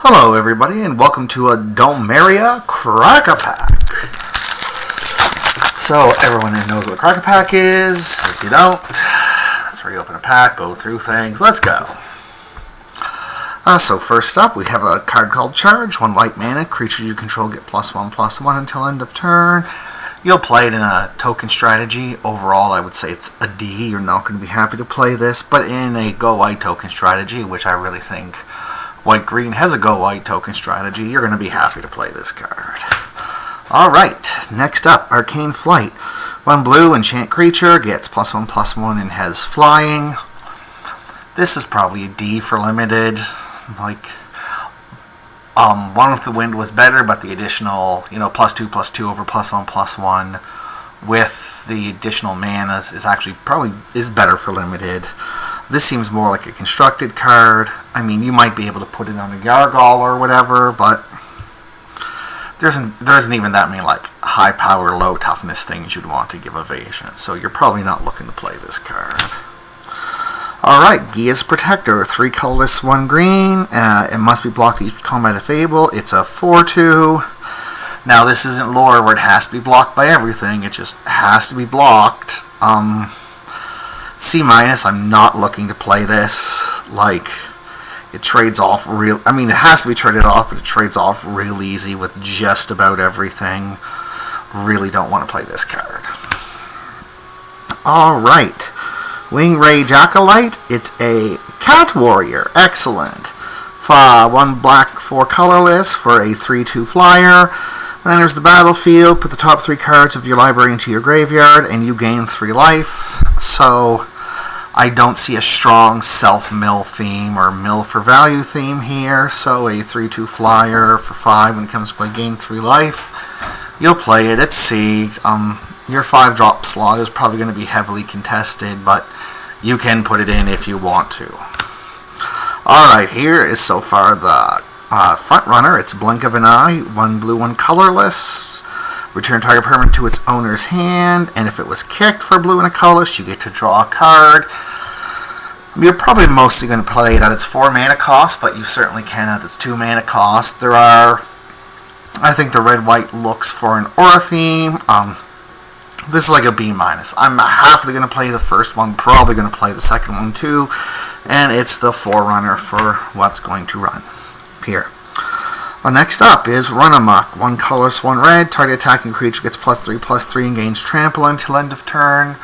Hello everybody and welcome to a Dominaria Crack Pack. So everyone who knows what a Crack Pack is, if you don't, that's where you open a pack, go through things. Let's go. So first up we have a card called Charge. 1 white mana, creature you control get +1/+1 until end of turn. You'll play it in a token strategy. Overall I would say it's a D. You're not going to be happy to play this, but in a go white token strategy, which I really think White-Green has a go-white token strategy, you're going to be happy to play this card. Alright, next up, Arcane Flight. 1 blue, enchant creature, gets +1/+1 and has flying. This is probably a D for limited. One with the wind was better, but the additional, +2/+2 over +1/+1 with the additional mana is actually probably better for limited. This seems more like a constructed card. I mean, you might be able to put it on a Gargoyle or whatever, but there isn't even that many high power, low toughness things you'd want to give evasion. So you're probably not looking to play this card. Alright, Gia's Protector, 3 colorless, 1 green. It must be blocked each combat if able. It's a 4/2. Now this isn't lore where it has to be blocked by everything. It just has to be blocked. C-, I'm not looking to play this. It trades off real... I mean, it has to be traded off, but it trades off real easy with just about everything. Really don't want to play this card. Alright. Wing Rage Acolyte. It's a Cat Warrior. Excellent. 1 black, 4 colorless for a 3/2 flyer. When it enters the battlefield, put the top 3 cards of your library into your graveyard, and you gain 3 life. So I don't see a strong self-mill theme or mill for value theme here. So a 3/2 flyer for 5 when it comes to play, gain 3 life. You'll play it at C. Your 5-drop slot is probably going to be heavily contested, but you can put it in if you want to. Alright, here is so far the front runner. It's Blink of an Eye, 1 blue, 1 colorless. Return target permanent to its owner's hand, and if it was kicked for blue and a colorless, you get to draw a card. You're probably mostly going to play it at its 4 mana cost, but you certainly can at its 2 mana cost. I think the red-white looks for an aura theme. This is like a B-. I'm happily going to play the first one, probably going to play the second one too, and it's the forerunner for what's going to run here. Next up is Run Amok. 1 colorless, 1 red. Target attacking creature gets +3/+3 and gains trample until end of turn.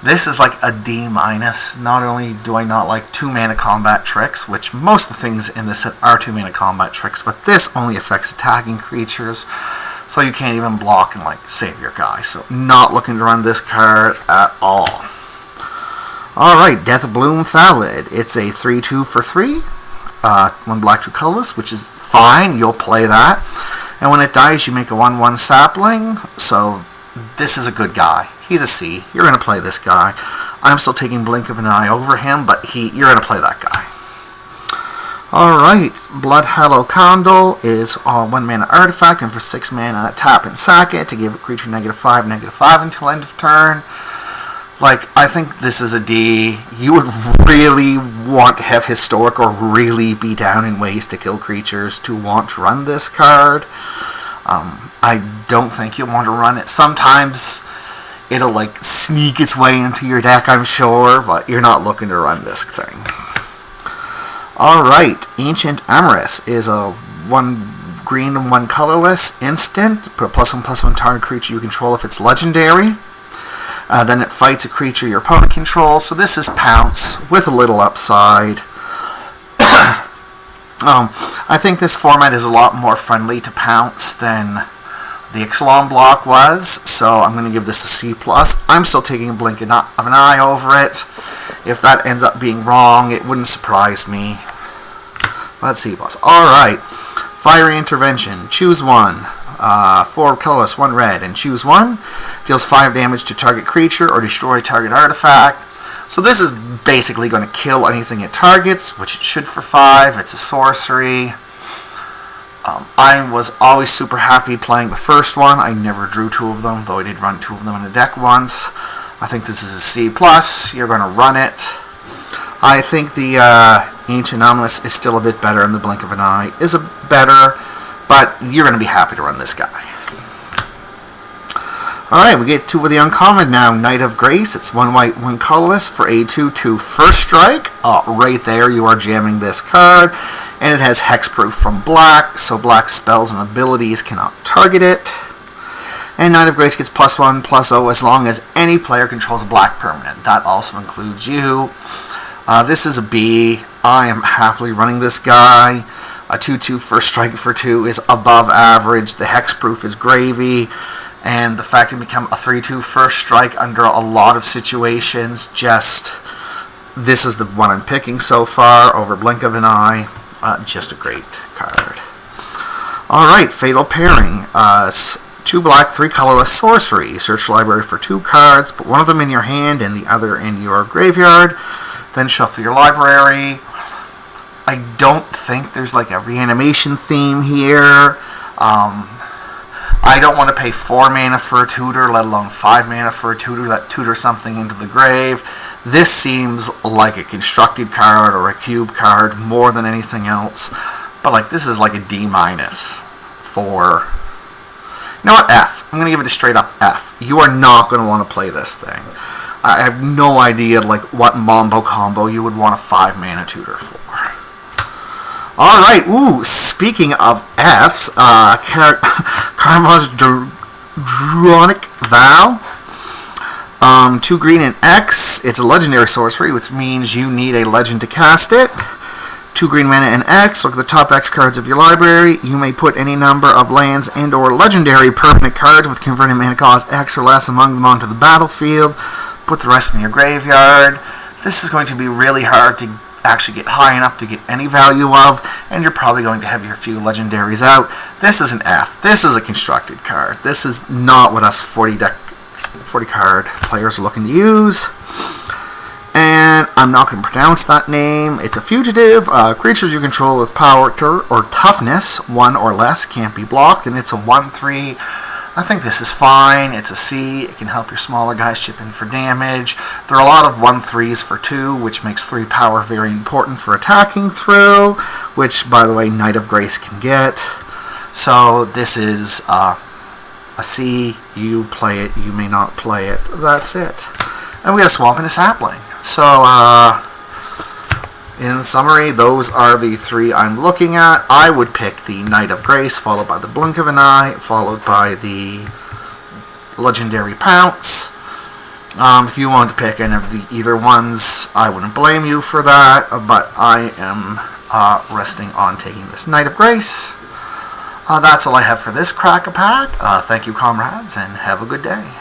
This is like a D-. Not only do I not like 2 mana combat tricks, which most of the things in this set are 2 mana combat tricks, but this only affects attacking creatures, so you can't even block and save your guy. So not looking to run this card at all. Alright, Death Bloom Thallid. It's a 3/2 for 3. 1 black, 2 colorless, which is fine. You'll play that. And when it dies, you make a 1/1 sapling. So this is a good guy. He's a C. You're going to play this guy. I'm still taking Blink of an Eye over him, but you're going to play that guy. Alright, Blood Hallow Condal is a 1 mana artifact, and for 6 mana, tap and sack it to give a creature -5/-5 until end of turn. I think this is a D. You would really want to have Historic or really be down in ways to kill creatures to want to run this card. I don't think you'll want to run it. Sometimes it'll sneak its way into your deck, I'm sure, but you're not looking to run this thing. Alright, Ancient Amorous is a 1 green and 1 colorless instant. Put a +1/+1 target creature you control if it's legendary. Then it fights a creature your opponent controls. So this is Pounce with a little upside. I think this format is a lot more friendly to Pounce than the Ixalan block was. So I'm going to give this a C+. I'm still taking a Blink of an Eye over it. If that ends up being wrong, it wouldn't surprise me. Let's see, boss. Alright. Fiery Intervention. Choose 1. 4 colorless, 1 red, and choose 1. Deals 5 damage to target creature or destroy target artifact. So this is basically going to kill anything it targets, which it should for 5. It's a sorcery. I was always super happy playing the first one. I never drew 2 of them, though I did run 2 of them in a deck once. I think this is a C+. You're going to run it. I think the Ancient Ominous is still a bit better, and the Blink of an Eye is better, but you're going to be happy to run this guy. Alright, we get to the uncommon now. Knight of Grace. It's 1 white, 1 colorless for a 2/2 first strike. Right there, you are jamming this card. And it has hexproof from black, so black spells and abilities cannot target it. And Knight of Grace gets +1/+0 as long as any player controls a black permanent. That also includes you. This is a B. I am happily running this guy. A 2/2 first strike for 2 is above average. The hexproof is gravy. And the fact it become a 3/2 first strike under a lot of situations, this is the one I'm picking so far over Blink of an Eye. Just a great card. Alright, Fatal Pairing. 2 black, 3 colorless sorcery. Search your library for 2 cards, put one of them in your hand and the other in your graveyard. Then shuffle your library. I don't think there's like a reanimation theme here. I don't want to pay 4 mana for a tutor, let alone 5 mana for a tutor that tutors something into the grave. This seems like a constructed card or a cube card more than anything else. But like this is like a D- for... You know what? F. I'm going to give it a straight up F. You are not going to want to play this thing. I have no idea like what mambo combo you would want a 5 mana tutor for. Alright, speaking of Fs, Karma's Dronic Vow. 2 green and X. It's a legendary sorcery, which means you need a legend to cast it. 2 green mana and X. Look at the top X cards of your library. You may put any number of lands and or legendary permanent cards with converted mana cost X or less among them onto the battlefield. Put the rest in your graveyard. This is going to be really hard to actually get high enough to get any value of, and you're probably going to have your few legendaries out. This is an F. This is a constructed card. This is not what us 40 card players are looking to use. And I'm not going to pronounce that name. It's a fugitive. Creatures you control with power or toughness 1 or less can't be blocked, and it's a 1/3. I think this is fine. It's a C. It can help your smaller guys chip in for damage. There are a lot of 1/3s for 2, which makes 3 power very important for attacking through, which, by the way, Knight of Grace can get. So this is a C. You play it. You may not play it. That's it. And we got a Swamp and a Sapling. So, in summary, those are the 3 I'm looking at. I would pick the Knight of Grace, followed by the Blink of an Eye, followed by the Legendary Pounce. If you want to pick any of the either ones, I wouldn't blame you for that, but I am resting on taking this Knight of Grace. That's all I have for this Crack-a-Pack. Thank you, comrades, and have a good day.